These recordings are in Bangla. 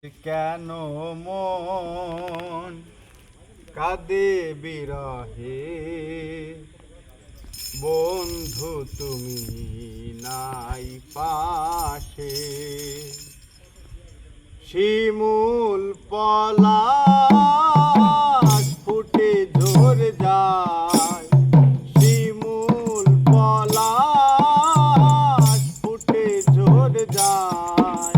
কেন মন কাঁদে বিরহে, বন্ধু তুমি নাই পাশে। শিমুল পলাশ ফুটে ঝরে যায়, শিমুল পলাশ ফুটে ঝরে যায়।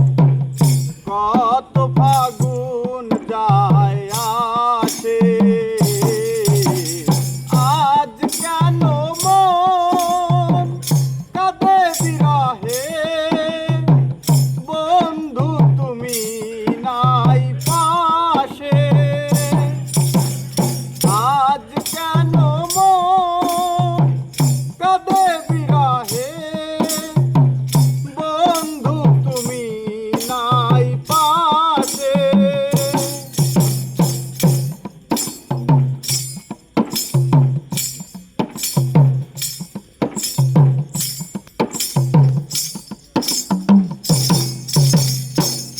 কত ফাগুন যায় আসে, আজ কেন মন কাঁদে বিরহে, বন্ধু তুমি নাই পাশে। আজ কেন মন কাঁদে বিরহে, বন্ধু তুমি নাই পাশে।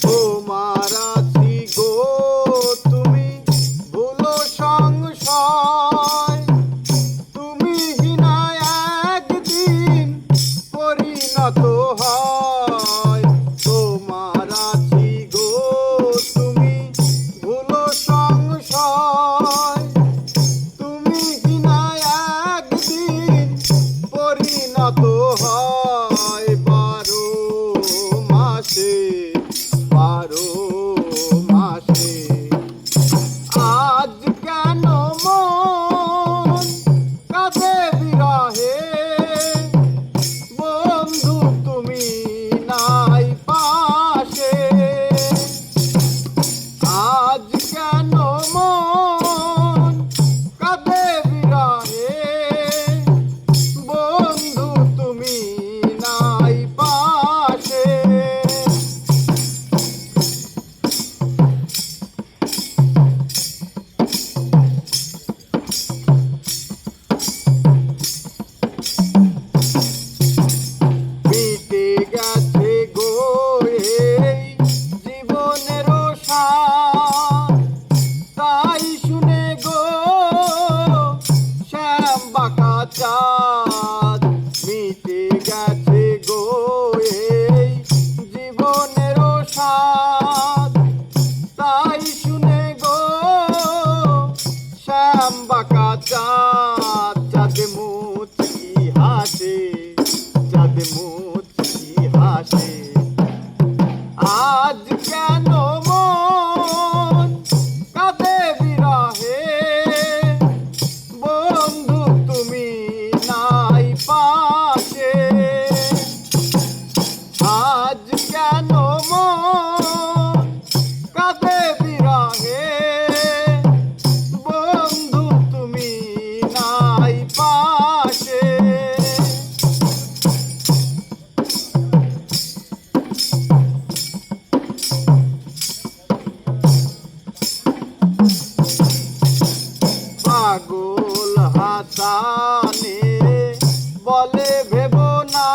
তোমার আছি গো তুমি ভুলো সংশয়, তুমি বিনা একদিন পরিণত হয়। তোমার আছি গো তুমি ভুলো সংশয়, তুমি বিনা একদিন পরিণত হয়। 12 মাসে 12 মাসে, আজ কেন মন কাঁদে বিরহে, বন্ধু তুমি নাই পাশে। আজ কেন মন কাঁদে বিরহে, বন্ধু তুমি নাই পাশে। মিটে গেছে গো এই জীবনের সার, তাই শুনে গো শ্যাম বাঁকা চাঁদ। মিটে গেছে গো এই জীবনের সার, তাই শুনে গো শ্যাম বাঁকা চাঁদ। চাঁদ মুচকি হাসে, চাঁদ মুচকি হাসে, আজ কেন মন কাঁদে বিরহে, বন্ধু তুমি নাই পাশে। আজ কেন মন কাঁদে বিরহে, বন্ধু তুমি নাই পাশে। পাগল হাসানে বলে ভেবো না,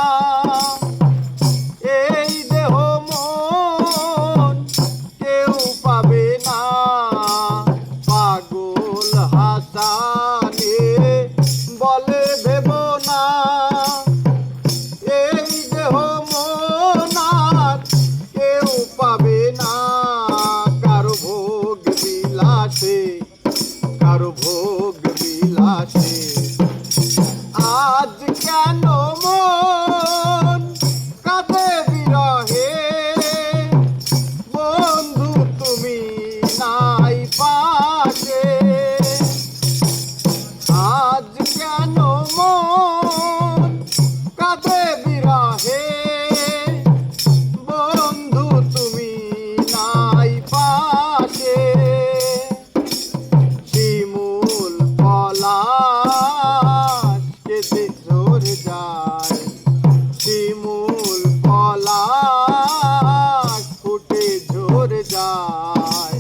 এই দেহ মন কেউ পাবে না। পাগল হাসানে বলে ভেবো না, এই দেহ মন আর কেউ পাবে না। কারো ভোগ বিলাসে, কারো ভোগ বিলাসে, আজ কেন মন কাঁদে বিরহে, বন্ধু তুমি নাই পাশে। আজ কেন মন কাঁদে বিরহে, বন্ধু তুমি নাই পাশে। শিমুল পলাশ কেটে ঝরে যায়, শিমুল পলাশ ফুটে ঝরে যায়।